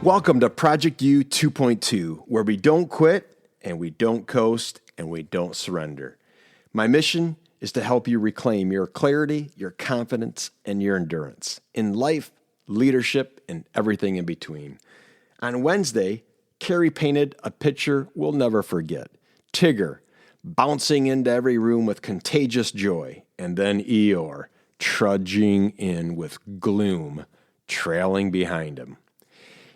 Welcome to Project U 2.2, where we don't quit and we don't coast and we don't surrender. My mission is to help you reclaim your clarity, your confidence, and your endurance in life, leadership, and everything in between. On Wednesday, Carrie painted a picture we'll never forget. Tigger bouncing into every room with contagious joy, and then Eeyore trudging in with gloom trailing behind him.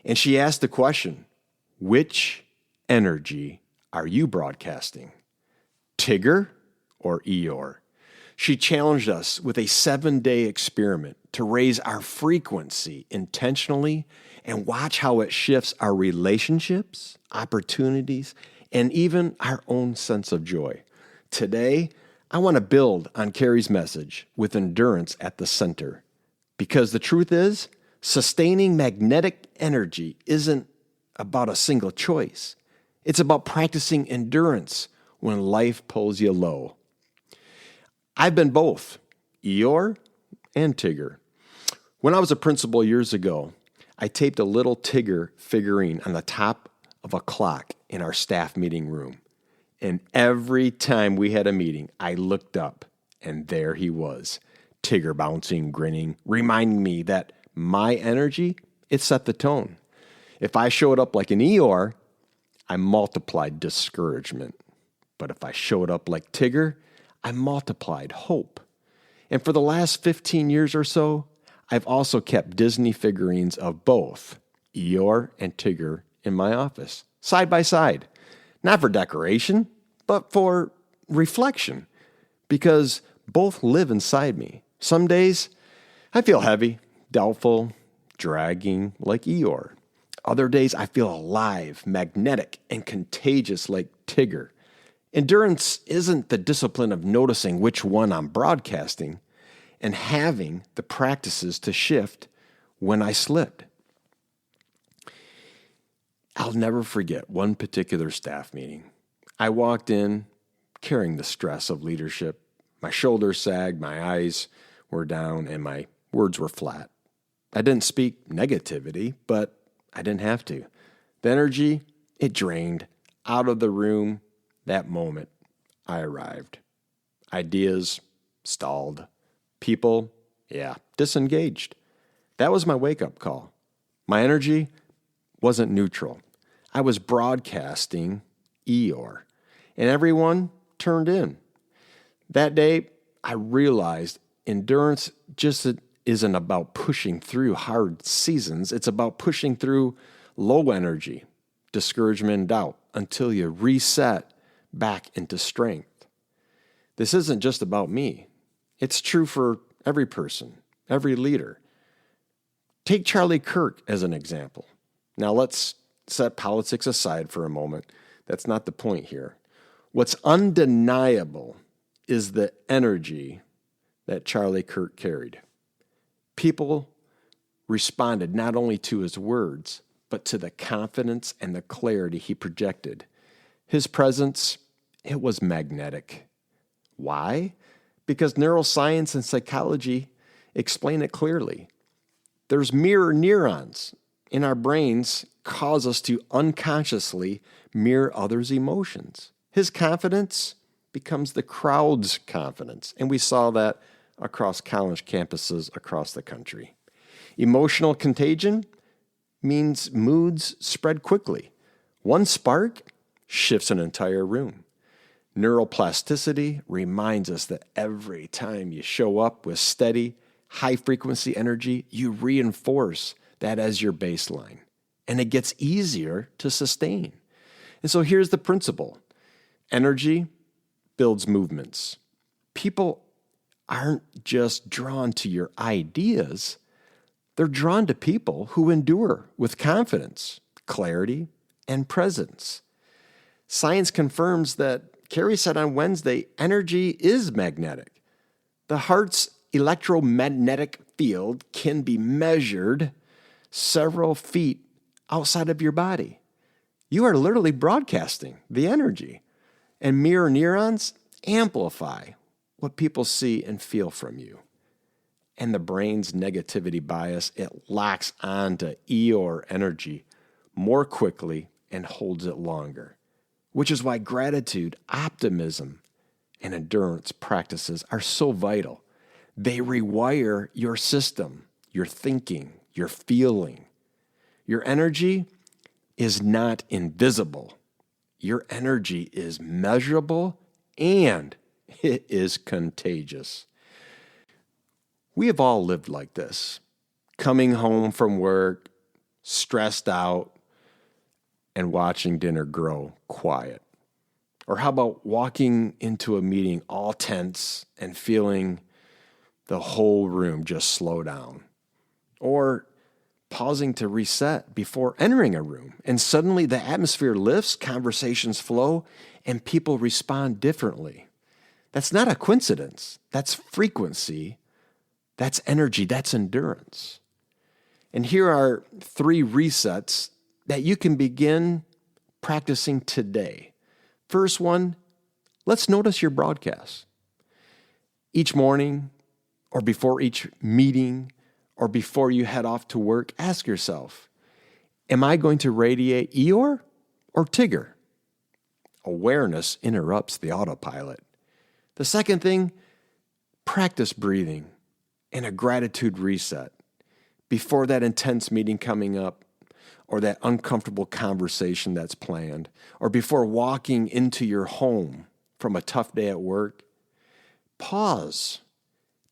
And she asked the question, which energy are you broadcasting? Tigger or Eeyore? She challenged us with a 7-day experiment to raise our frequency intentionally and watch how it shifts our relationships, opportunities, and even our own sense of joy. Today, I want to build on Carrie's message with endurance at the center. Because the truth is, sustaining magnetic energy isn't about a single choice. It's about practicing endurance when life pulls you low. I've been both, Eeyore and Tigger. When I was a principal years ago, I taped a little Tigger figurine on the top of a clock in our staff meeting room. And every time we had a meeting, I looked up, and there he was, Tigger bouncing, grinning, reminding me that my energy, it set the tone. If I showed up like an Eeyore, I multiplied discouragement. But if I showed up like Tigger, I multiplied hope. And for the last 15 years or so, I've also kept Disney figurines of both Eeyore and Tigger in my office, side by side. Not for decoration, but for reflection, because both live inside me. Some days, I feel heavy, doubtful, dragging like Eeyore. Other days, I feel alive, magnetic, and contagious like Tigger. Endurance isn't the discipline of noticing which one I'm broadcasting and having the practices to shift when I slipped. I'll never forget one particular staff meeting. I walked in carrying the stress of leadership. My shoulders sagged, my eyes were down, and my words were flat. I didn't speak negativity, but I didn't have to. The energy, it drained. Out of the room, that moment, I arrived. Ideas stalled. People, disengaged. That was my wake-up call. My energy wasn't neutral. I was broadcasting Eeyore, and everyone turned in. That day, I realized endurance just isn't about pushing through hard seasons. It's about pushing through low energy, discouragement, and doubt until you reset back into strength. This isn't just about me. It's true for every person, every leader. Take Charlie Kirk as an example. Now let's set politics aside for a moment. That's not the point here. What's undeniable is the energy that Charlie Kirk carried. People responded not only to his words, but to the confidence and the clarity he projected. His presence, it was magnetic. Why? Because neuroscience and psychology explain it clearly. There's mirror neurons in our brains cause us to unconsciously mirror others' emotions. His confidence becomes the crowd's confidence, and we saw that across college campuses across the country. Emotional contagion means moods spread quickly. One spark shifts an entire room. Neuroplasticity reminds us that every time you show up with steady, high-frequency energy, you reinforce that as your baseline, and it gets easier to sustain. And so here's the principle. Energy builds movements. People aren't just drawn to your ideas, they're drawn to people who endure with confidence, clarity, and presence. Science confirms that Carrie said on Wednesday, energy is magnetic. The heart's electromagnetic field can be measured several feet outside of your body. You are literally broadcasting the energy, and mirror neurons amplify what people see and feel from you. And the brain's negativity bias, it locks onto Eeyore energy more quickly and holds it longer, which is why gratitude, optimism, and endurance practices are so vital. They rewire your system, your thinking, your feeling. Your energy is not invisible. Your energy is measurable and it is contagious. We have all lived like this, coming home from work, stressed out, and watching dinner grow quiet. Or how about walking into a meeting all tense and feeling the whole room just slow down? Or pausing to reset before entering a room, and suddenly the atmosphere lifts, conversations flow, and people respond differently. That's not a coincidence. That's frequency. That's energy. That's endurance. And here are 3 resets that you can begin practicing today. First one, let's notice your broadcast. Each morning or before each meeting or before you head off to work, ask yourself, am I going to radiate Eeyore or Tigger? Awareness interrupts the autopilot. The second thing, practice breathing and a gratitude reset before that intense meeting coming up or that uncomfortable conversation that's planned or before walking into your home from a tough day at work. Pause.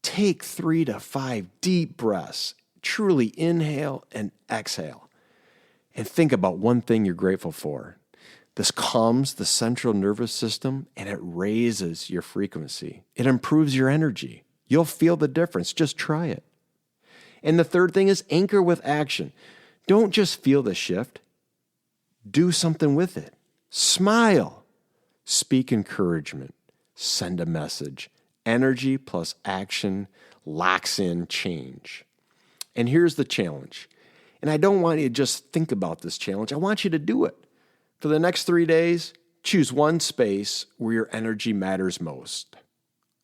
Take 3 to 5 deep breaths. Truly inhale and exhale. And think about one thing you're grateful for. This calms the central nervous system and it raises your frequency. It improves your energy. You'll feel the difference. Just try it. And the third thing is anchor with action. Don't just feel the shift. Do something with it. Smile. Speak encouragement. Send a message. Energy plus action locks in change. And here's the challenge. And I don't want you to just think about this challenge. I want you to do it. For the next 3 days, choose one space where your energy matters most.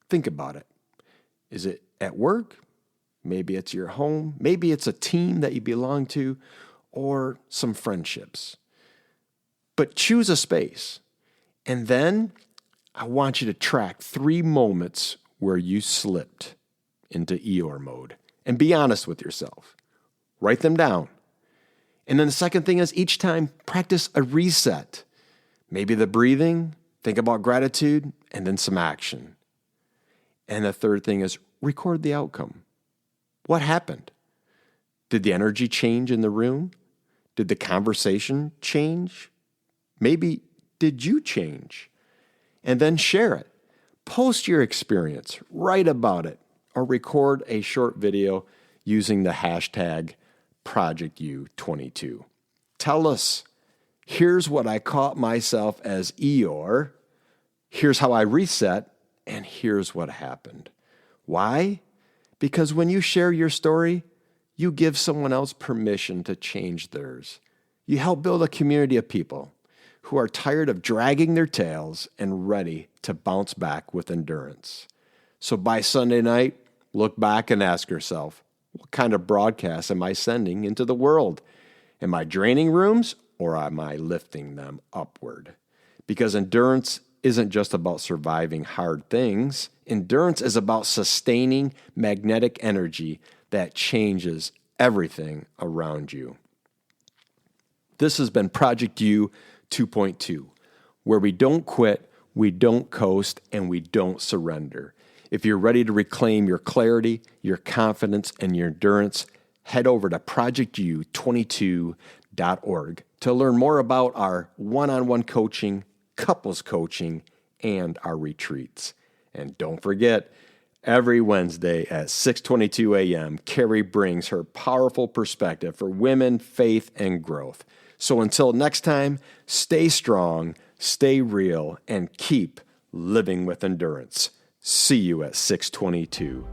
Think about it. Is it at work? Maybe it's your home. Maybe it's a team that you belong to or some friendships. But choose a space. And then I want you to track 3 moments where you slipped into Eeyore mode. And be honest with yourself. Write them down. And then the second thing is each time practice a reset. Maybe the breathing, think about gratitude, and then some action. And the third thing is record the outcome. What happened? Did the energy change in the room? Did the conversation change? Maybe did you change? And then share it. Post your experience, write about it, or record a short video using the hashtag ProjectU22. Tell us, here's what I caught myself as Eeyore, here's how I reset, and here's what happened. Why? Because when you share your story, you give someone else permission to change theirs. You help build a community of people who are tired of dragging their tails and ready to bounce back with endurance. So by Sunday night, look back and ask yourself, what kind of broadcast am I sending into the world? Am I draining rooms or am I lifting them upward? Because endurance isn't just about surviving hard things. Endurance is about sustaining magnetic energy that changes everything around you. This has been Project U 2.2, where we don't quit, we don't coast, and we don't surrender. If you're ready to reclaim your clarity, your confidence, and your endurance, head over to projectu22.org to learn more about our one-on-one coaching, couples coaching, and our retreats. And don't forget, every Wednesday at 6:22 a.m., Carrie brings her powerful perspective for women, faith, and growth. So until next time, stay strong, stay real, and keep living with endurance. See you at 6:22.